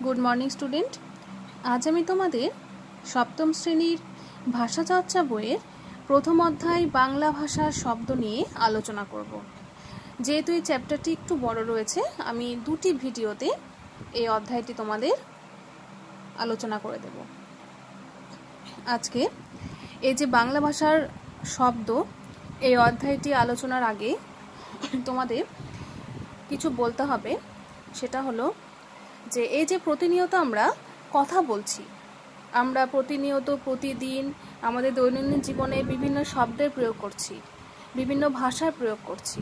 Good morning student. আজ আমি তোমাদের সপ্তম শ্রেণীর ভাষা চর্চা বইয়ের প্রথম অধ্যায় বাংলা ভাষার শব্দ নিয়ে আলোচনা করব। যেহেতু এই চ্যাপ্টারটি একটু বড় রয়েছে, আমি দুটি ভিডিওতে এই অধ্যায়টি তোমাদের আলোচনা করে দেব। আজকে এই যে বাংলা ভাষার শব্দ, এই অধ্যায়টি আলোচনার আগে তোমাদের কিছু বলতে হবে। সেটা হলো যে এই যে প্রতিনিয়ত আমরা কথা বলছি, আমরা প্রতিনিয়ত প্রতিদিন আমাদের দৈনন্দিন জীবনে বিভিন্ন শব্দের প্রয়োগ করছি, বিভিন্ন ভাষার প্রয়োগ করছি,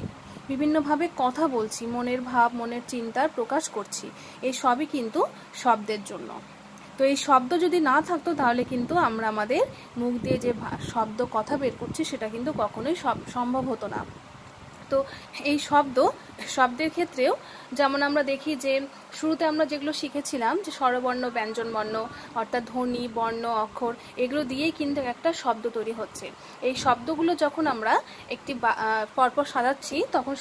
বিভিন্নভাবে কথা বলছি, মনের ভাব মনের চিন্তার প্রকাশ করছি। এই সবই কিন্তু শব্দের জন্য। তো এই শব্দ যদি না থাকতো তাহলে কিন্তু আমরা আমাদের মুখ দিয়ে যে শব্দ কথা বের করছি সেটা কিন্তু কখনোই সম্ভব হতো না। তো এই শব্দের ক্ষেত্রেও যেমন আমরা দেখি যে শুরুতে আমরা যেগুলো শিখেছিলাম যে স্বরবর্ণ ব্যঞ্জনবর্ণ অর্থাৎ ধ্বনি বর্ণ অক্ষর, এগুলো দিয়েই কিন্তু একটা শব্দ তৈরি হচ্ছে। এই শব্দগুলো যখন আমরা একটি পরপর সাজাচ্ছি তখন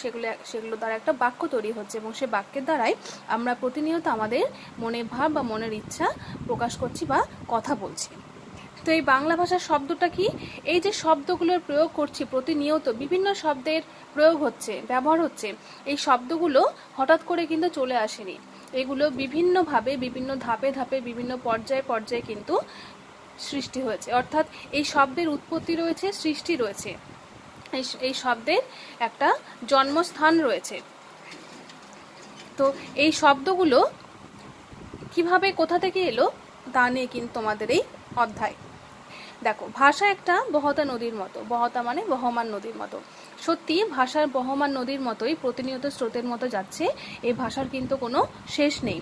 সেগুলো দ্বারা একটা বাক্য তৈরি হচ্ছে এবং সে বাক্যের দ্বারাই আমরা প্রতিনিয়ত আমাদের মনের ভাব বা মনের ইচ্ছা প্রকাশ করছি বা কথা বলছি। তো এই বাংলা ভাষার শব্দটা কি? এই যে শব্দগুলোর প্রয়োগ করছি প্রতিনিয়ত, বিভিন্ন শব্দের প্রয়োগ হচ্ছে, ব্যবহার হচ্ছে, এই শব্দগুলো হঠাৎ করে কিন্তু চলে আসেনি। এগুলো বিভিন্নভাবে বিভিন্ন ধাপে ধাপে বিভিন্ন পর্যায়ে পর্যায়ে কিন্তু সৃষ্টি হয়েছে। অর্থাৎ এই শব্দের উৎপত্তি রয়েছে, সৃষ্টি রয়েছে, এই শব্দের একটা জন্মস্থান রয়েছে। তো এই শব্দগুলো কিভাবে কোথা থেকে এলো তা নিয়ে কিন্তু তোমাদের এই অধ্যায়। দেখো, ভাষা একটা বহতা নদীর মতো, বহতা মানে বহমান নদীর মতো। সত্যি ভাষার বহমান নদীর মতোই প্রতিনিয়ত স্রোতের মতো যাচ্ছে। এই ভাষার কিন্তু কোনো শেষ নেই।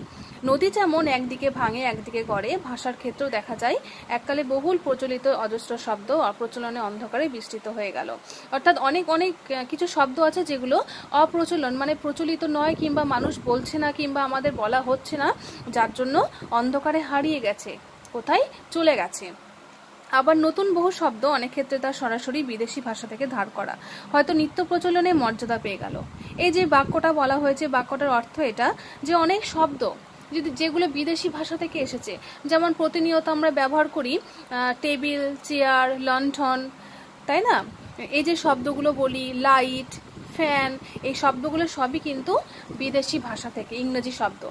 নদী যেমন একদিকে ভাঙে একদিকে গড়ে, ভাষার ক্ষেত্রেও দেখা যায় এককালে বহুল প্রচলিত অজস্র শব্দ অপ্রচলনে অন্ধকারে বিস্তৃত হয়ে গেল। অর্থাৎ অনেক কিছু শব্দ আছে যেগুলো অপ্রচলন মানে প্রচলিত নয়, কিংবা মানুষ বলছে না, কিংবা আমাদের বলা হচ্ছে না, যার জন্য অন্ধকারে হারিয়ে গেছে, কোথায় চলে গেছে। আবার নতুন বহু শব্দ অনেক ক্ষেত্রে তা সরাসরি বিদেশি ভাষা থেকে ধার করা, হয়তো নিত্য প্রচলনে মর্যাদা পেয়ে গেল। এই যে বাক্যটা বলা হয়েছে, বাক্যটার অর্থ এটা যে অনেক শব্দ যেগুলো বিদেশি ভাষা থেকে এসেছে, যেমন প্রতিনিয়ত আমরা ব্যবহার করি টেবিল, চেয়ার, লণ্ঠন, তাই না? এই যে শব্দগুলো বলি, লাইট, ফ্যান, এই শব্দগুলো সবই কিন্তু বিদেশি ভাষা থেকে, ইংরেজি শব্দ।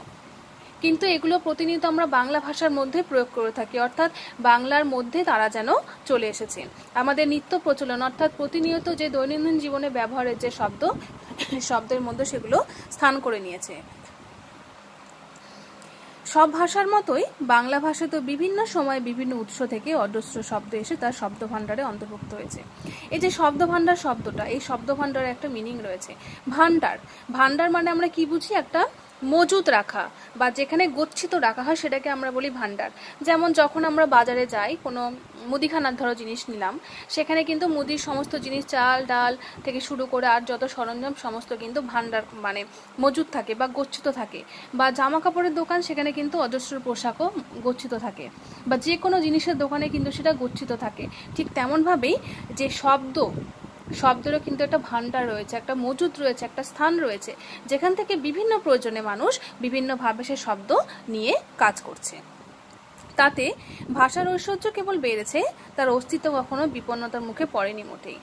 কিন্তু এগুলো প্রতিনিয়ত আমরা বাংলা ভাষার মধ্যে প্রয়োগ করে থাকি, অর্থাৎ বাংলার মধ্যে তারা যেন চলে এসেছে। আমাদের নিত্য প্রচলন অর্থাৎ প্রতিনিয়ত যে দৈনন্দিন জীবনে ব্যবহারের যে শব্দের মধ্যে সেগুলো স্থান করে নিয়েছে। সব ভাষার মতোই বাংলা ভাষা তো বিভিন্ন সময় বিভিন্ন উৎস থেকে অজস্র শব্দ এসে তার শব্দ ভাণ্ডারে অন্তর্ভুক্ত হয়েছে। এই যে শব্দ ভাণ্ডার শব্দটা, এই শব্দ ভাণ্ডারে একটা মিনিং রয়েছে। ভাণ্ডার মানে আমরা কি বুঝি? একটা মজুত রাখা বা যেখানে গচ্ছিত রাখা হয় সেটাকে আমরা বলি ভাণ্ডার। যেমন যখন আমরা বাজারে যাই, কোনো মুদিখানার ধরো জিনিস নিলাম, সেখানে কিন্তু মুদির সমস্ত জিনিস, চাল ডাল থেকে শুরু করে আর যত সরঞ্জাম সমস্ত কিন্তু ভাণ্ডার মানে মজুত থাকে বা গচ্ছিত থাকে। বা জামা কাপড়ের দোকান, সেখানে কিন্তু অজস্র পোশাকও গচ্ছিত থাকে, বা যে কোনো জিনিসের দোকানে কিন্তু সেটা গচ্ছিত থাকে। ঠিক তেমনভাবেই যে শব্দেরও কিন্তু একটা ভাণ্ডার রয়েছে, একটা মজুদ রয়েছে, একটা স্থান রয়েছে, যেখান থেকে বিভিন্ন প্রয়োজনে মানুষ বিভিন্নভাবে সে শব্দ নিয়ে কাজ করছে। তাতে ভাষার ঐশ্বর্য কেবল বেড়েছে, তার অস্তিত্ব কখনো বিপন্নতার মুখে পড়েনি মোটেই।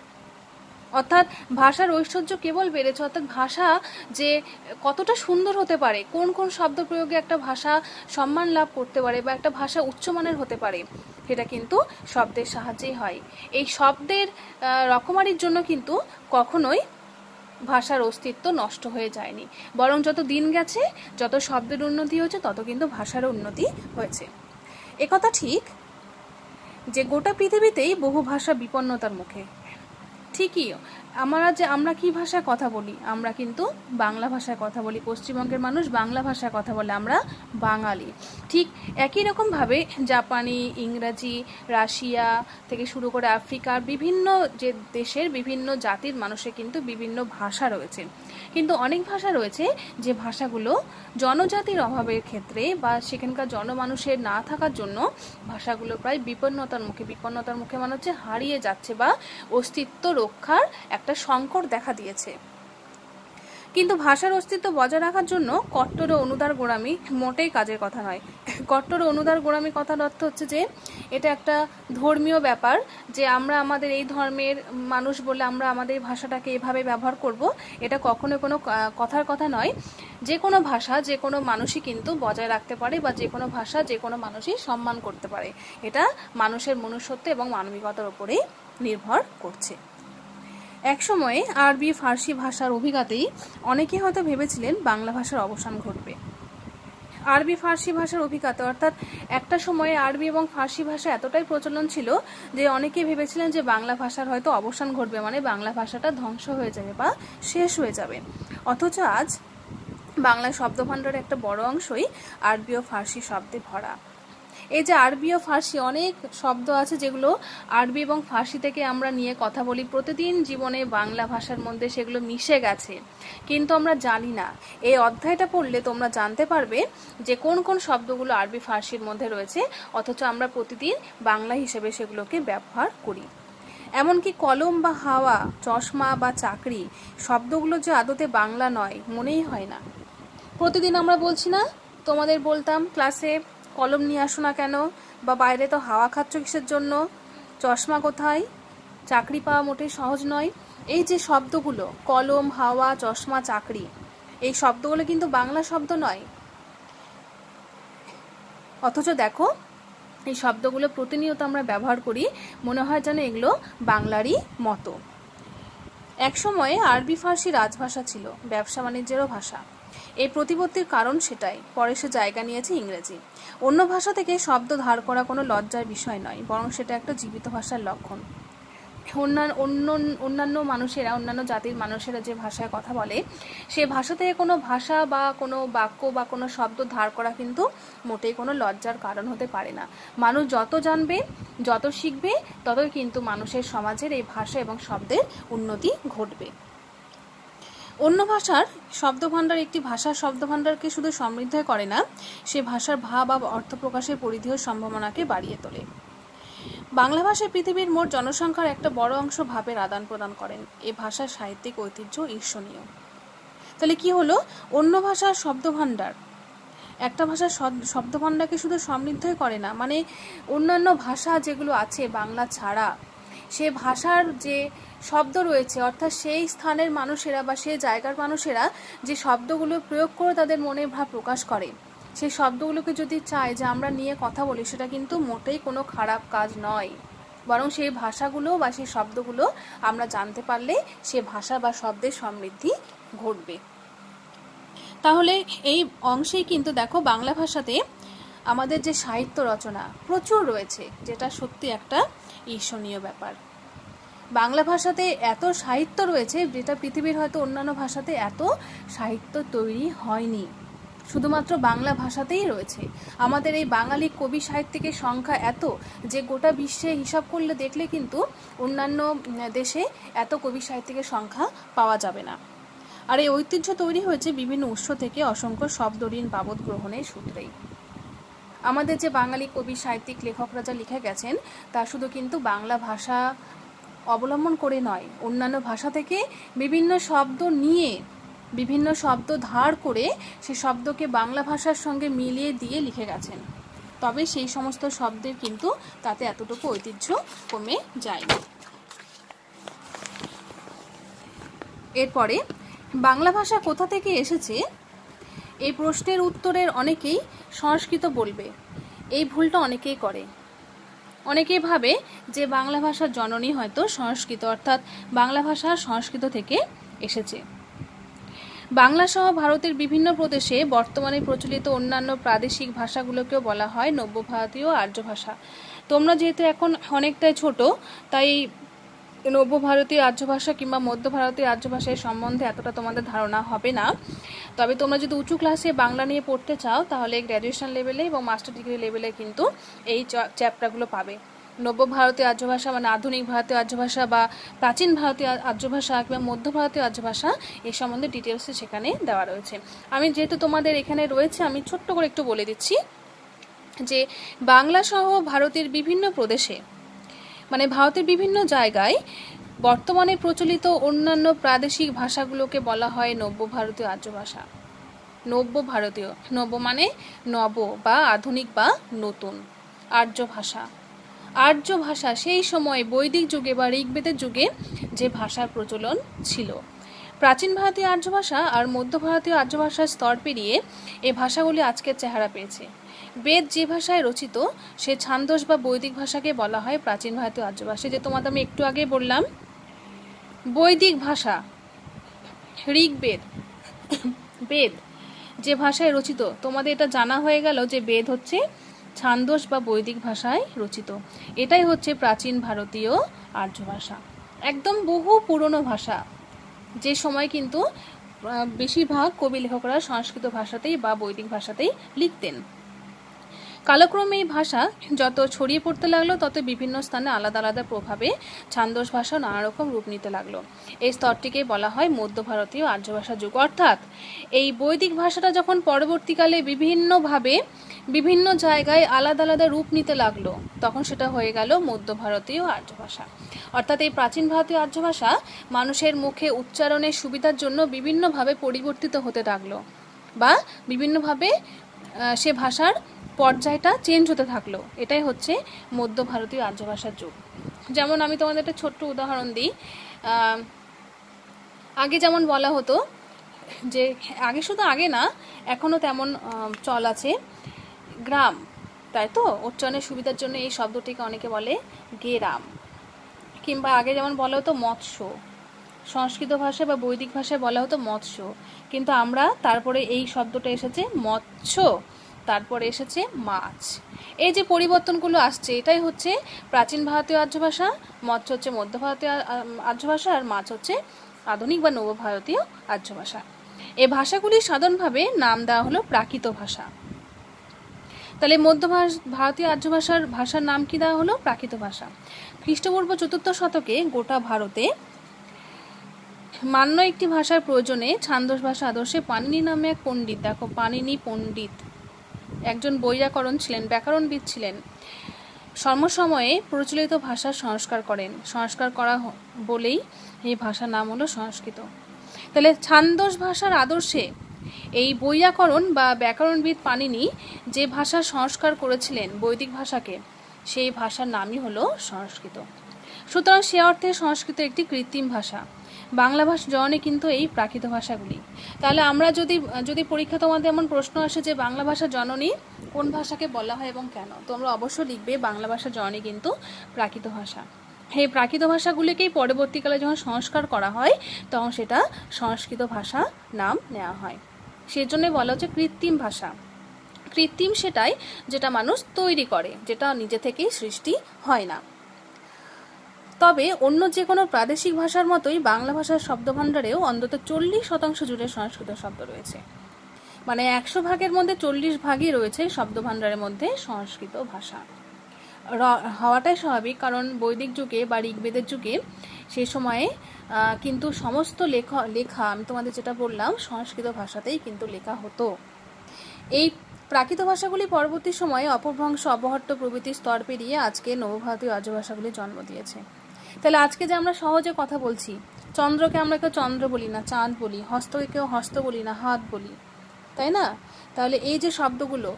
অর্থাৎ ভাষার ঐশ্বর্য কেবল বেড়েছে, অর্থাৎ ভাষা যে কতটা সুন্দর হতে পারে, কোন কোন শব্দ প্রয়োগে একটা ভাষা সম্মান লাভ করতে পারে বা একটা ভাষা উচ্চমানের হতে পারে, সেটা কিন্তু শব্দের সাহায্যেই হয়। এই শব্দের রকমারির জন্য কিন্তু কখনোই ভাষার অস্তিত্ব নষ্ট হয়ে যায়নি, বরং যত দিন গেছে, যত শব্দের উন্নতি হয়েছে, তত কিন্তু ভাষারও উন্নতি হয়েছে। একথা ঠিক যে গোটা পৃথিবীতেই বহু ভাষা বিপন্নতার মুখে। ঠিকই, আমরা কি ভাষায় কথা বলি? আমরা কিন্তু বাংলা ভাষায় কথা বলি। পশ্চিমবঙ্গের মানুষ বাংলা ভাষায় কথা বলে, আমরা বাঙালি। ঠিক একই রকমভাবে জাপানি, ইংরাজি, রাশিয়া থেকে শুরু করে আফ্রিকার বিভিন্ন যে দেশের বিভিন্ন জাতির মানুষের কিন্তু বিভিন্ন ভাষা রয়েছে। কিন্তু অনেক ভাষা রয়েছে যে ভাষাগুলো জনজাতির অভাবের ক্ষেত্রে বা সেখানকার জনমানুষের না থাকার জন্য ভাষাগুলো প্রায় বিপন্নতার মুখে মানে হচ্ছে হারিয়ে যাচ্ছে বা অস্তিত্ব রক্ষার একটা সংকট দেখা দিয়েছে। কিন্তু ভাষার অস্তিত্ব বজায় রাখার জন্য কট্টর ও অনুদার গোঁড়ামি মোটেই কাজের কথা নয়। কট্টর ও অনুদার গোঁড়ামি কথার অর্থ হচ্ছে যে এটা একটা ধর্মীয় ব্যাপার, যে আমরা আমাদের এই ধর্মের মানুষ বলে আমরা আমাদের ভাষাটাকে এভাবে ব্যবহার করব, এটা কখনো কোনো কথার কথা নয়। যে কোনো ভাষা যে কোনো মানুষই কিন্তু বজায় রাখতে পারে, বা যে কোনো ভাষা যে কোনো মানুষই সম্মান করতে পারে। এটা মানুষের মনুষ্যত্ব এবং মানবিকতার উপরেই নির্ভর করছে। একসময়ে আরবি ফার্সি ভাষার অভিঘাতেই অনেকে হয়তো ভেবেছিলেন বাংলা ভাষার অবসান ঘটবে। আরবি ফার্সি ভাষার অভিঘাত অর্থাৎ একটা সময়ে আরবি এবং ফার্সি ভাষা এতটাই প্রচলন ছিল যে অনেকেই ভেবেছিলেন যে বাংলা ভাষার হয়তো অবসান ঘটবে, মানে বাংলা ভাষাটা ধ্বংস হয়ে যাবে বা শেষ হয়ে যাবে। অথচ আজ বাংলা শব্দভাণ্ডারের একটা বড় অংশই আরবি ও ফার্সি শব্দে ভরা। এই যে আরবি ও ফার্সি অনেক শব্দ আছে যেগুলো আরবি এবং ফার্সি থেকে আমরা নিয়ে কথা বলি প্রতিদিন জীবনে, বাংলা ভাষার মধ্যে সেগুলো মিশে গেছে, কিন্তু আমরা জানি না। এই অধ্যায়টা পড়লে তোমরা জানতে পারবে যে কোন কোন শব্দগুলো আরবি ফার্সির মধ্যে রয়েছে, অথচ আমরা প্রতিদিন বাংলা হিসেবে সেগুলোকে ব্যবহার করি। এমনকি কলম বা হাওয়া, চশমা বা চাকরি শব্দগুলো যে আদতে বাংলা নয় মনেই হয় না। প্রতিদিন আমরা বলছি না, তোমাদের বলতাম ক্লাসে কলম নিয়ে আসো না কেন, বা বাইরে তো হাওয়া খাচ্ছ কিসের জন্য, চশমা কোথায়, চাকরি পাওয়া মোটেই সহজ নয়। এই যে শব্দগুলো কলম, হাওয়া, চশমা, চাকরি, এই শব্দগুলো কিন্তু বাংলা শব্দ নয়। অথচ দেখো এই শব্দগুলো প্রতিনিয়ত আমরা ব্যবহার করি, মনে হয় যেন এগুলো বাংলারই মতো। একসময়ে আরবি ফার্সি রাজভাষা ছিল, ব্যবসা বাণিজ্যেরও ভাষা। এই প্রতিপত্তির কারণ সেটাই, পরে সে জায়গা নিয়েছে ইংরেজি। অন্য ভাষা থেকে শব্দ ধার করা কোনো লজ্জার বিষয় নয়, বরং সেটা একটা জীবিত ভাষার লক্ষণ। অন্যান্য মানুষেরা, অন্যান্য জাতির মানুষেরা যে ভাষায় কথা বলে, সে ভাষা থেকে কোনো ভাষা বা কোনো বাক্য বা কোনো শব্দ ধার করা কিন্তু মোটেই কোনো লজ্জার কারণ হতে পারে না। মানুষ যত জানবে, যত শিখবে, ততই কিন্তু মানুষের সমাজের এই ভাষা এবং শব্দের উন্নতি ঘটবে। অন্য ভাষার শব্দভাণ্ডার একটি ভাষার শব্দভাণ্ডারকে শুধু সমৃদ্ধ করে না, সে ভাষার ভাব বা অর্থ প্রকাশের পরিধি ও সম্ভাবনাকে বাড়িয়ে তোলে। বাংলা ভাষায় পৃথিবীর মোট জনসংখ্যার একটা বড় অংশ ভাবের আদান প্রদান করেন। এ ভাষার সাহিত্যিক ঐতিহ্য ঈর্ষণীয়। তাহলে কি হলো, অন্য ভাষার শব্দভাণ্ডার একটা ভাষার শব্দভাণ্ডারকে শুধু সমৃদ্ধই করে না, মানে অন্যান্য ভাষা যেগুলো আছে বাংলা ছাড়া, সে ভাষার যে শব্দ রয়েছে, অর্থাৎ সেই স্থানের মানুষেরা বা সেই জায়গার মানুষেরা যে শব্দগুলো প্রয়োগ করে তাদের মনের ভাব প্রকাশ করে, সেই শব্দগুলোকে যদি চায় যে আমরা নিয়ে কথা বলি, সেটা কিন্তু মোটেই কোনো খারাপ কাজ নয়, বরং সেই ভাষাগুলো বা সেই শব্দগুলো আমরা জানতে পারলে সে ভাষা বা শব্দের সমৃদ্ধি ঘটবে। তাহলে এই অংশেই কিন্তু দেখো বাংলা ভাষাতে আমাদের যে সাহিত্য রচনা প্রচুর রয়েছে, যেটা সত্যি একটা ঈর্ষণীয় ব্যাপার। বাংলা ভাষাতে এত সাহিত্য রয়েছে যেটা পৃথিবীর হয়তো অন্যান্য ভাষাতে এত সাহিত্য তৈরি হয়নি, শুধুমাত্র বাংলা ভাষাতেই রয়েছে। আমাদের এই বাঙালি কবি সাহিত্যিকের সংখ্যা এত যে গোটা বিশ্বে হিসাব করলে দেখলে কিন্তু অন্যান্য দেশে এত কবি সাহিত্যিকের সংখ্যা পাওয়া যাবে না। আর এই ঐতিহ্য তৈরি হয়েছে বিভিন্ন উৎস থেকে অসংখ্য শব্দ ঋণ বাবদ গ্রহণের সূত্রেই। আমাদের যে বাঙালি কবি সাহিত্যিক লেখকরা যা লিখে গেছেন তা শুধু কিন্তু বাংলা ভাষা অবলম্বন করে নয়, অন্যান্য ভাষা থেকে বিভিন্ন শব্দ নিয়ে, বিভিন্ন শব্দ ধার করে সে শব্দকে বাংলা ভাষার সঙ্গে মিলিয়ে দিয়ে লিখে গেছেন। তবে সেই সমস্ত শব্দের কিন্তু তাতে এতটুকু ঐতিহ্য কমে যায়নি। এরপরে বাংলা ভাষা কোথা থেকে এসেছে এই প্রশ্নের উত্তরের অনেকেই সংস্কৃত বলবে। এই ভুলটা অনেকেই করে। অনেকেই ভাবে যে বাংলা ভাষার জননী হয়তো সংস্কৃত, অর্থাৎ বাংলা ভাষা সংস্কৃত থেকে এসেছে। বাংলা সহ ভারতের বিভিন্ন প্রদেশে বর্তমানে প্রচলিত অন্যান্য প্রাদেশিক ভাষাগুলোকেও বলা হয় নব্য ভারতীয় আর্য ভাষা। তোমরা যেহেতু এখন অনেকটাই ছোট, তাই নব্য ভারতীয় আর্য ভাষা কিংবা মধ্য ভারতীয় আর্য ভাষার সম্বন্ধে এতটা তোমাদের ধারণা হবে না। তবে তোমরা যদি উঁচু ক্লাসে বাংলা নিয়ে পড়তে চাও তাহলে গ্র্যাজুয়েশন লেভেলে এবং মাস্টার ডিগ্রি লেভেলে কিন্তু এই চ্যাপ্টারগুলো পাবে। নব্য ভারতীয় আর্য ভাষা মানে আধুনিক ভারতীয় আর্য ভাষা বা প্রাচীন ভারতীয় আর্য ভাষা কিংবা মধ্য ভারতীয় আর্য ভাষা, এই সম্বন্ধে ডিটেলসে সেখানে দেওয়া রয়েছে। আমি যেহেতু তোমাদের এখানে রয়েছে আমি ছোট্ট করে একটু বলে দিচ্ছি যে বাংলা সহ ভারতের বিভিন্ন প্রদেশে, মানে ভারতের বিভিন্ন জায়গায় বর্তমানে প্রচলিত অন্যান্য প্রাদেশিক ভাষাগুলোকে বলা হয় নব্য ভারতীয় আর্য ভাষা। নব্য ভারতীয়, নব্য মানে নব বা আধুনিক বা নতুন। আর্য ভাষা, আর্য ভাষা সেই সময় বৈদিক যুগে বা ঋগ্বেদের যুগে যে ভাষার প্রচলন ছিল। প্রাচীন ভারতীয় আর্য ভাষা আর মধ্য ভারতীয় আর্য ভাষার স্তর পেরিয়ে এই ভাষাগুলি আজকের চেহারা পেয়েছে। বেদ যে ভাষায় রচিত সে ছান্দস বা বৈদিক ভাষাকে বলা হয় প্রাচীন ভারতীয় আর্য ভাষা। যে তোমাদের আমি একটু আগে বললাম বৈদিক ভাষা, ঋগ্বেদ, বেদ যে ভাষায় রচিত, তোমাদের এটা জানা হয়ে গেল যে বেদ হচ্ছে ছান্দস বা বৈদিক ভাষায় রচিত। এটাই হচ্ছে প্রাচীন ভারতীয় আর্য ভাষা, একদম বহু পুরনো ভাষা, যে সময় কিন্তু বেশিরভাগ কবি লেখকরা সংস্কৃত ভাষাতেই বা বৈদিক ভাষাতেই লিখতেন। কালক্রমে এই ভাষা যত ছড়িয়ে পড়তে লাগলো তত বিভিন্ন স্থানে আলাদা আলাদা প্রভাবে ছান্দস ভাষা নানা রকম রূপ নিতে লাগলো। এই স্তরটিকে বলা হয় মধ্য ভারতীয় আর্য ভাষা যুগ। অর্থাৎ এই বৈদিক ভাষাটা যখন পরবর্তীকালে বিভিন্নভাবে বিভিন্ন জায়গায় আলাদা আলাদা রূপ নিতে লাগলো তখন সেটা হয়ে গেল মধ্য ভারতীয় আর্য ভাষা। অর্থাৎ এই প্রাচীন ভারতীয় আর্য ভাষা মানুষের মুখে উচ্চারণের সুবিধার জন্য বিভিন্নভাবে পরিবর্তিত হতে লাগলো বা বিভিন্নভাবে সে ভাষার পর্যায়টা চেঞ্জ হতে থাকলো। এটাই হচ্ছে মধ্য ভারতীয় আর্য ভাষার যুগ। যেমন আমি তোমাদের একটা ছোট্ট উদাহরণ দিই। আগে যেমন বলা হতো যে, আগে শুধু আগে না, এখনও তেমন চল আছে, গ্রাম, তাই তো? উচ্চারণের সুবিধার জন্য এই শব্দটিকে অনেকে বলে গেরাম। কিংবা আগে যেমন বলা হতো মৎস্য, সংস্কৃত ভাষায় বা বৈদিক ভাষায় বলা হতো মৎস্য, কিন্তু আমরা তারপরে এই শব্দটা এসেছে মৎস্য, তারপরে এসেছে মাছ। এই যে পরিবর্তনগুলো আসছে এটাই হচ্ছে প্রাচীন ভারতীয় আর্য ভাষা, মৎস্য হচ্ছে মধ্য ভারতীয় আর্য ভাষা, আর মাছ হচ্ছে আধুনিক বা নব ভারতীয় আর্য ভাষা। এই ভাষাগুলি সাধারণভাবে নাম দেওয়া হলো প্রাকৃত ভাষা। তাহলে মধ্য ভারতীয় আর্য ভাষার নাম কি দেওয়া হলো? প্রাকৃত ভাষা। খ্রিস্টপূর্ব 4র্থ শতকে গোটা ভারতে মান্য একটি ভাষার প্রয়োজনে ছান্দস ভাষা আদর্শে পাণিনি নামে এক পণ্ডিত, দেখো পাণিনি পণ্ডিত একজন বৈয়াকরণ ছিলেন, ব্যাকরণবিদ ছিলেন, সমসময়ে প্রচলিত ভাষার সংস্কার করেন। সংস্কার করা বলেই এই ভাষার নাম হলো সংস্কৃত। তাহলে ছান্দস ভাষার আদর্শে এই বৈয়াকরণ বা ব্যাকরণবিদ পাণিনি যে ভাষার সংস্কার করেছিলেন বৈদিক ভাষাকে, সেই ভাষার নামই হলো সংস্কৃত। সুতরাং সে অর্থে সংস্কৃত একটি কৃত্রিম ভাষা। বাংলা ভাষা জননী কিন্তু এই প্রাকৃত ভাষাগুলি। তাহলে আমরা যদি পরীক্ষা তোমাদের এমন প্রশ্ন আসে যে বাংলা ভাষা জননী কোন ভাষাকে বলা হয় এবং কেন, তোমরা অবশ্যই লিখবে বাংলা ভাষা জননী কিন্তু প্রাকৃত ভাষা। এই প্রাকৃত ভাষাগুলিকেই পরবর্তীকালে যখন সংস্কার করা হয় তখন সেটা সংস্কৃত ভাষা নাম নেওয়া হয়। সেজন্যই বলা হচ্ছে কৃত্রিম ভাষা। কৃত্রিম সেটাই যেটা মানুষ তৈরি করে, যেটা নিজে থেকেই সৃষ্টি হয় না। তবে অন্য যে কোনো প্রাদেশিক ভাষার মতোই বাংলা ভাষার শব্দভাণ্ডারেও অন্তত 40% জুড়ে সংস্কৃত শব্দ রয়েছে। মানে 100 ভাগের মধ্যে 40 ভাগই রয়েছে শব্দভাণ্ডারের মধ্যে সংস্কৃত ভাষা। হওয়াটাই স্বাভাবিক, কারণ বৈদিক যুগে বা ঋগ্বেদের যুগে সেই সময়ে কিন্তু সমস্ত লেখা আমি তোমাদের যেটা বললাম সংস্কৃত ভাষাতেই কিন্তু লেখা হতো। এই প্রাকৃত ভাষাগুলি পরবর্তী সময়ে অপভ্রংশ, অবহট্ট প্রভৃতি স্তর পেরিয়ে আজকে নবভারতীয় আর্য ভাষাগুলি জন্ম দিয়েছে। তাহলে আজকে যে আমরা সহজে কথা বলছি, চন্দ্রকে আমরা কেউ চন্দ্র বলি না, চাঁদ বলি, হস্তকে কেউ হস্ত বলি না, হাত বলি, তাই না? তাহলে এই যে শব্দগুলো,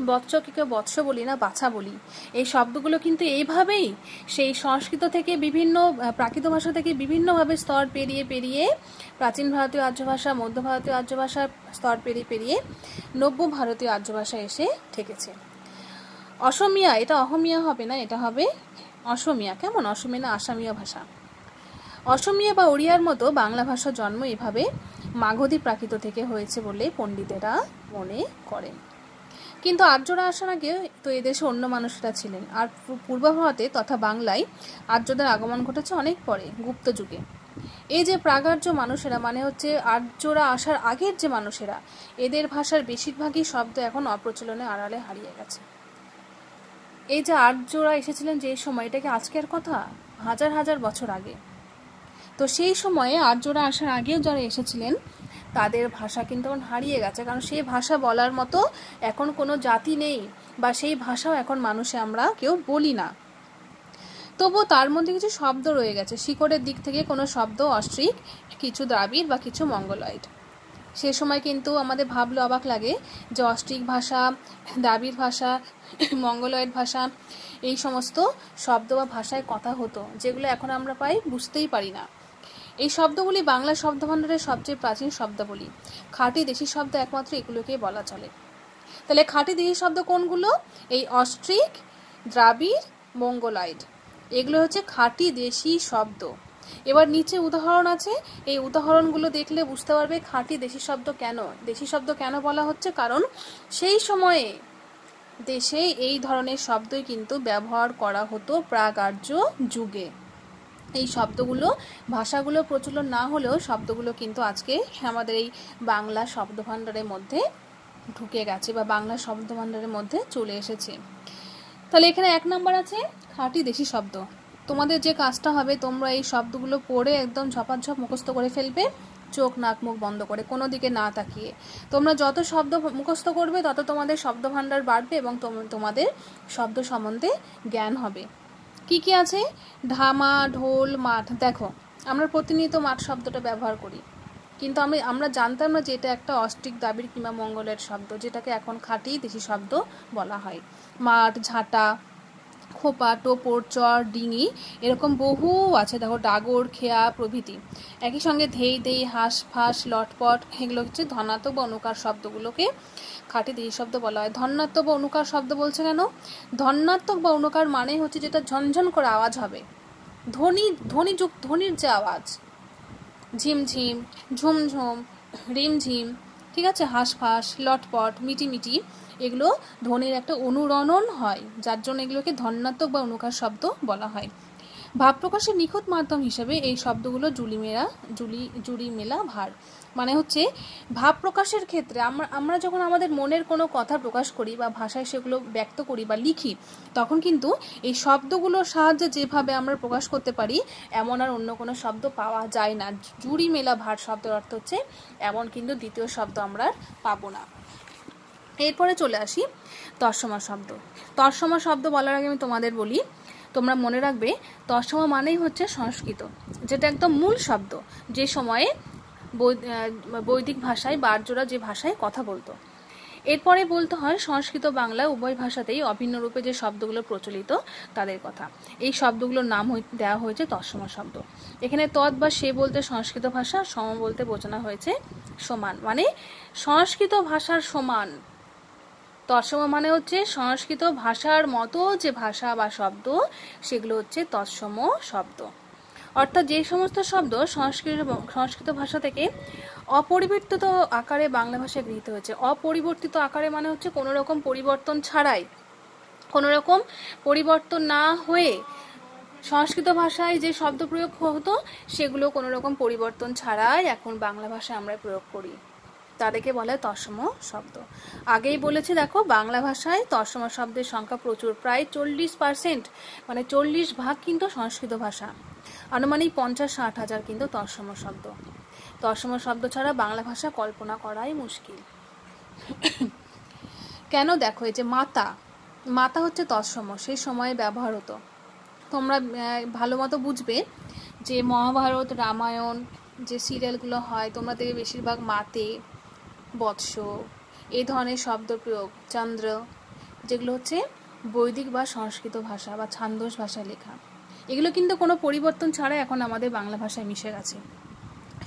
বৎসকে কেউ বৎস বলি না, বাছা বলি, এই শব্দগুলো কিন্তু এইভাবেই সেই সংস্কৃত থেকে বিভিন্ন প্রাকৃত ভাষা থেকে বিভিন্নভাবে স্তর পেরিয়ে পেরিয়ে প্রাচীন ভারতীয় আর্য ভাষা, মধ্য ভারতীয় আর্য ভাষার স্তর পেরিয়ে পেরিয়ে নব্য ভারতীয় আর্য ভাষা এসে ঠেকেছে। অসমিয়া, এটা অহমিয়া হবে না, এটা হবে অসমিয়া। কেমন? অসমিয়া না আসামীয় ভাষা। অসমিয়া বা ওড়িয়ার মতো বাংলা ভাষার জন্ম এভাবে মাগধী প্রাকৃত থেকে হয়েছে বলে পণ্ডিতেরা মনে করেন। কিন্তু আর্যরা আসার আগে তো এদেশে অন্য মানুষেরা ছিলেন, আর পূর্ব ভারতে তথা বাংলায় আর্যদের আগমন ঘটেছে অনেক পরে, গুপ্ত যুগে। এই যে প্রাগার্য মানুষেরা, মানে হচ্ছে আর্যরা আসার আগের যে মানুষেরা, এদের ভাষার বেশিরভাগই শব্দ এখন অপ্রচলনে আড়ালে হারিয়ে গেছে। এই যে আর্যরা এসেছিলেন যে সময়, এটাকে আজকের কথা, হাজার হাজার বছর আগে। তো সেই সময়ে আর্যরা আসার আগেও যারা এসেছিলেন তাদের ভাষা কিন্তু এখন হারিয়ে গেছে, কারণ সেই ভাষা বলার মতো এখন কোনো জাতি নেই, বা সেই ভাষাও এখন আমরা কেউ বলি না। তবুও তার মধ্যে কিছু শব্দ রয়ে গেছে। শিকড়ের দিক থেকে কোনো শব্দ অস্ট্রিক, কিছু দ্রাবিড় বা কিছু মঙ্গোলয়েড। সে সময় কিন্তু আমাদের ভাবলে অবাক লাগে যে অস্ট্রিক ভাষা, দ্রাবিড় ভাষা, মঙ্গোলয়েড ভাষা, এই সমস্ত শব্দ বা ভাষায় কথা হতো, যেগুলো এখন আমরা পাই বুঝতেই পারি না। এই শব্দগুলি বাংলা শব্দভাণ্ডারের সবচেয়ে প্রাচীন শব্দাবলী। খাঁটি দেশি শব্দ একমাত্র এগুলোকেই বলা চলে। তাহলে খাঁটি দেশি শব্দ কোনগুলো? এই অস্ট্রিক, দ্রাবিড়, মঙ্গোলয়েড, এগুলো হচ্ছে খাঁটি দেশি শব্দ। এবার নিচে উদাহরণ আছে, এই উদাহরণগুলো দেখলে বুঝতে পারবে খাঁটি দেশি শব্দ কেন। দেশি শব্দ কেন বলা হচ্ছে? কারণ সেই সময়ে দেশে এই ধরনের শব্দই কিন্তু ব্যবহার করা হতো প্রাক আর্য যুগে। এই শব্দগুলো, ভাষাগুলো প্রচলন না হলেও শব্দগুলো কিন্তু আজকে আমাদের এই বাংলা শব্দভাণ্ডারের মধ্যে ঢুকে গেছে বা বাংলা শব্দভাণ্ডারের মধ্যে চলে এসেছে। তাহলে এখানে 1 নম্বর আছে খাঁটি দেশি শব্দ। তোমাদের যে কাজটা হবে, তোমরা এই শব্দগুলো পড়ে একদম ঝপাঝপ মুখস্থ করে ফেলবে, চোখ নাক মুখ বন্ধ করে, কোনো দিকে না তাকিয়ে। তোমরা যত শব্দ মুখস্থ করবে তত তোমাদের শব্দভাণ্ডার বাড়বে এবং তোমাদের শব্দ সম্বন্ধে জ্ঞান হবে। কি কি আছে? ধামা, ঢোল, মাঠ। দেখো, আমরা প্রতিনিয়ত মাঠ শব্দটা ব্যবহার করি, কিন্তু আমরা জানতাম না যে এটা একটা অস্ট্রিক, দ্রাবিড় কিংবা মঙ্গোলয়েড শব্দ, যেটাকে এখন খাঁটি দেশি শব্দ বলা হয়। মাঠ, ঝাঁটা, খোপা, টোপর, চর, ডিঙি, এরকম বহু আছে। দেখো, ডাগর, খেয়া প্রভৃতি। একই সঙ্গে ধেই, দেই, হাঁস, ফাঁস, লটপট, এগুলো হচ্ছে ধনাত্মক বা অনুকার শব্দগুলোকে খাঁটি দেশি শব্দ বলা হয়। ধনাত্মক বা অনুকার শব্দ বলছে কেন? ধনাত্মক বা অনুকার মানে হচ্ছে যেটা ঝনঝন করে আওয়াজ হবে, ধ্বনির যে আওয়াজ, ঝিমঝিম, ঝুমঝুম, রিমঝিম, ঠিক আছে, হাঁসফাঁস, লটপট, মিটিমিটি, এগুলো ধ্বনির একটা অনুরণন হয়, যার জন্য এগুলোকে ধনাত্মক বা অনুকার শব্দ বলা হয়। ভাব প্রকাশের নিখুঁত মাধ্যম হিসেবে এই শব্দগুলো জুড়ি মেলা ভার, মানে হচ্ছে ভাব প্রকাশের ক্ষেত্রে আমরা যখন আমাদের মনের কোনো কথা প্রকাশ করি বা ভাষায় সেগুলো ব্যক্ত করি বা লিখি, তখন কিন্তু এই শব্দগুলোর সাহায্যে যেভাবে আমরা প্রকাশ করতে পারি এমন আর অন্য কোনো শব্দ পাওয়া যায় না। জুড়ি মেলা ভার শব্দের অর্থ হচ্ছে এমন কিন্তু দ্বিতীয় শব্দ আমরা পাবো না। এরপরে চলে আসি তৎসম শব্দ। তৎসম শব্দ বলার আগে আমি তোমাদের বলি, তোমরা মনে রাখবে তৎসম মানেই হচ্ছে সংস্কৃত, যেটা একদম মূল শব্দ, যে সময়ে বৈদিক ভাষায় বা আর্যরা যে ভাষায় কথা বলতো। এরপরে বলতে হয় সংস্কৃত বাংলা উভয় ভাষাতেই অভিন্ন রূপে যে শব্দগুলো প্রচলিত তাদের কথা। এই শব্দগুলোর নাম দেওয়া হয়েছে তৎসম শব্দ। এখানে তৎ বা সে বলতে সংস্কৃত ভাষা, সম বলতে বোঝানো হয়েছে সমান, মানে সংস্কৃত ভাষার সমান। তৎসম মানে হচ্ছে সংস্কৃত ভাষার মতো যে ভাষা বা শব্দ, সেগুলো হচ্ছে তৎসম শব্দ। অর্থাৎ যে সমস্ত শব্দ সংস্কৃত ভাষা থেকে অপরিবর্তিত আকারে বাংলা ভাষায় গৃহীত হয়েছে। অপরিবর্তিত আকারে মানে হচ্ছে কোনো রকম পরিবর্তন ছাড়াই, কোনো রকম পরিবর্তন না হয়ে সংস্কৃত ভাষায় যে শব্দ প্রয়োগ হতো সেগুলো কোনো রকম পরিবর্তন ছাড়াই এখন বাংলা ভাষায় আমরা প্রয়োগ করি, তাদেরকে বলে তৎসম শব্দ। আগেই বলেছি, দেখো বাংলা ভাষায় তৎসম শব্দের সংখ্যা প্রচুর, প্রায় 40%, মানে 40% কিন্তু সংস্কৃত ভাষা। আনুমানিক 50-60 হাজার কিন্তু তৎসম শব্দ। তৎসম শব্দ ছাড়া বাংলা ভাষা কল্পনা করাই মুশকিল। কেন? দেখো, এই যে মাতা হচ্ছে তৎসম, সেই সময়ে ব্যবহার হতো। তোমরা ভালো মতো বুঝবে যে মহাভারত, রামায়ণ যে সিরিয়ালগুলো হয়, তোমরা দেখবে বেশিরভাগ মাতে, বৎস, এই ধরনের শব্দ প্রয়োগ, চন্দ্র, যেগুলো হচ্ছে বৈদিক বা সংস্কৃত ভাষা বা ছান্দস ভাষায় লেখা, এগুলো কিন্তু কোনো পরিবর্তন ছাড়া এখন আমাদের বাংলা ভাষায় মিশে গেছে।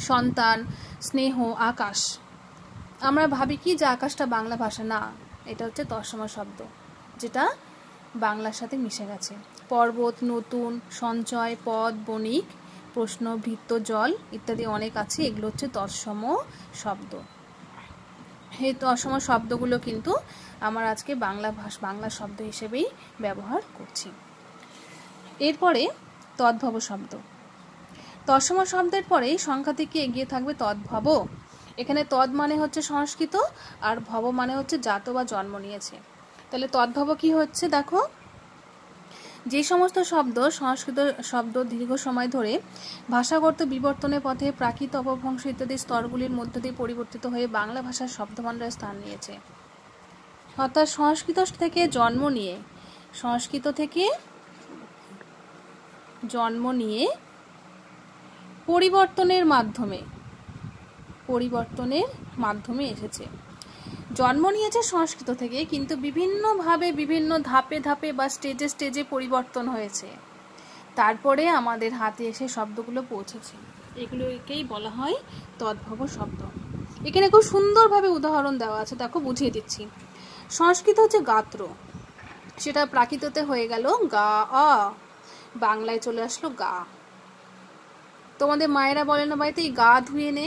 সন্তান, স্নেহ, আকাশ, আমরা ভাবি কি যে আকাশটা বাংলা ভাষা, না, এটা হচ্ছে তৎসম শব্দ, যেটা বাংলার সাথে মিশে গেছে। পর্বত, নতুন, সঞ্চয়, পদ, বণিক, প্রশ্ন, ভৃত্য, জল ইত্যাদি অনেক আছে, এগুলো হচ্ছে তৎসম শব্দ। এই তৎসম শব্দগুলো কিন্তু আমার আজকে বাংলা শব্দ হিসেবেই ব্যবহার করছি। এরপরে তদ্ভব শব্দ। তৎসম শব্দের পরেই সংখ্যা থেকে এগিয়ে থাকবে তদ্ভব। এখানে তদ মানে হচ্ছে সংস্কৃত আর ভব মানে হচ্ছে জাত বা জন্ম নিয়েছে। তাহলে তদ্ভব কি হচ্ছে? দেখো, যে সমস্ত শব্দ সংস্কৃত শব্দ দীর্ঘ সময় ধরে ভাষাগত বিবর্তনের পথে প্রাকৃত, অপভ্রংশ ইত্যাদি স্তরগুলির মধ্য দিয়ে পরিবর্তিত হয়ে বাংলা ভাষার শব্দভাণ্ডারে স্থান নিয়েছে। অর্থাৎ সংস্কৃত থেকে জন্ম নিয়ে, সংস্কৃত থেকে জন্ম নিয়ে পরিবর্তনের মাধ্যমে এসেছে। জন্ম নিয়েছে সংস্কৃত থেকে, কিন্তু বিভিন্নভাবে বিভিন্ন ধাপে ধাপে বা স্টেজে স্টেজে পরিবর্তন হয়েছে, তারপরে আমাদের হাতে এসে শব্দগুলো পৌঁছেছে। এগুলোকেই বলা হয় তদ্ভব শব্দ। এখানে খুব সুন্দরভাবে উদাহরণ দেওয়া আছে, দেখো বুঝিয়ে দিচ্ছি। সংস্কৃত হচ্ছে গাত্র, সেটা প্রাকৃততে হয়ে গেল গা আ, বাংলায় চলে আসলো গা। তোমাদের মায়েরা বলে না বাড়িতে এই গা ধুয়ে নে,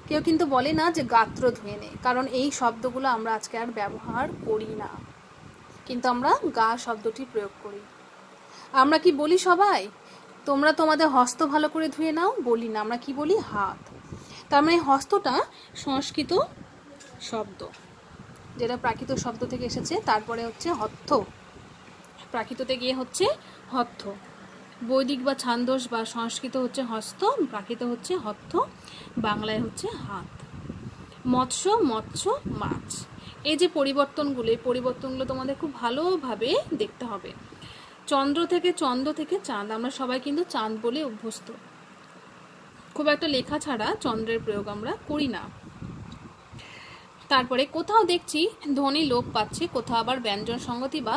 কেউ কিন্তু বলে না যে গাত্র ধুয়ে নে, কারণ এই শব্দগুলো আমরা আজকে আর ব্যবহার করি না, কিন্তু আমরা গা শব্দটি প্রয়োগ করি। আমরা কি বলি সবাই, তোমরা তোমাদের হস্ত ভালো করে ধুয়ে নাও? বলি না, আমরা কি বলি? হাত। তার মানে হস্তটা সংস্কৃত শব্দ, যেটা প্রাকৃত শব্দ থেকে এসেছে। তারপরে হচ্ছে হত্থ, প্রাকৃততে গিয়ে হচ্ছে হত্থ। বৈদিক বা ছান্দস বা সংস্কৃত হচ্ছে হস্ত, প্রাকৃত হচ্ছে হত্থ, বাংলায় হচ্ছে হাত। মৎস্য, মৎস্য, মাছ। এই যে পরিবর্তনগুলো, এই পরিবর্তনগুলো তোমাদের খুব ভালোভাবে দেখতে হবে। চন্দ্র থেকে চাঁদ, আমরা সবাই কিন্তু চাঁদ বলে অভ্যস্ত, খুব একটা লেখা ছাড়া চন্দ্রের প্রয়োগ আমরা করি না। তারপরে কোথাও দেখছি ধ্বনি লোপ পাচ্ছে, কোথাও আবার ব্যঞ্জন সংগতি বা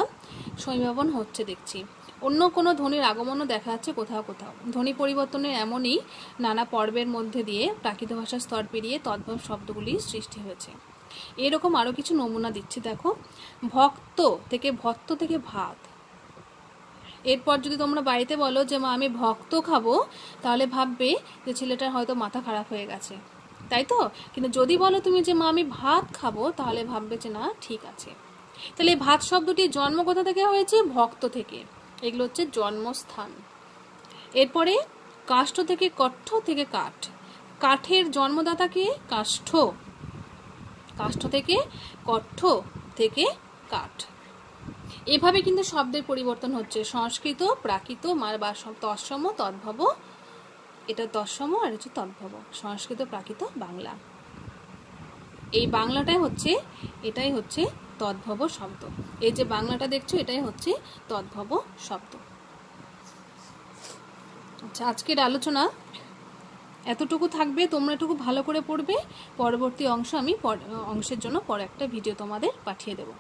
সমীভবন হচ্ছে দেখছি। অন্য কোনো ধ্বনির আগমনও দেখা যাচ্ছে কোথাও কোথাও। ধ্বনি পরিবর্তনের এমনই নানা পর্বের মধ্যে দিয়ে প্রাকৃত ভাষার স্তর পেরিয়ে তদ্ভব শব্দগুলি সৃষ্টি হয়েছে। এরকম আরও কিছু নমুনা দিচ্ছি, দেখো। ভক্ত থেকে ভত্ত থেকে ভাত। এরপর যদি তোমরা বাড়িতে বলো যে মা আমি ভক্ত খাবো, তাহলে ভাববে যে ছেলেটার হয়তো মাথা খারাপ হয়ে গেছে, তাই তো? কিন্তু যদি বলো তুমি যে মা আমি ভাত খাবো, তাহলে ভাববে যে না, ঠিক আছে। তাহলে এই ভাত শব্দটির জন্ম কোথা থেকে হয়েছে? ভক্ত থেকে। এগুলো হচ্ছে জন্মস্থান। এরপরে কাষ্ঠ থেকে কঠ্ঠ থেকে কাঠ। কাঠের জন্মদাতাকে কাষ্ঠ, কাষ্ঠ থেকে কঠ্ঠ থেকে কাঠ। এভাবে কিন্তু শব্দের পরিবর্তন হচ্ছে। সংস্কৃত, প্রাকৃত বা তৎসম, তদ্ভব। এটা তৎসম আর হচ্ছে তদ্ভব। সংস্কৃত, প্রাকৃত, বাংলা। এই বাংলাটাই হচ্ছে, এটাই হচ্ছে তদ্ভব শব্দ। এই যে বাংলাটা দেখছো, এটাই হচ্ছে তদ্ভব শব্দ। আচ্ছা, আজকের আলোচনা এতটুকু থাকবে। তোমরা এটুকু ভালো করে পড়বে। পরবর্তী অংশ আমি অংশের জন্য পরে একটা ভিডিও তোমাদের পাঠিয়ে দেবো।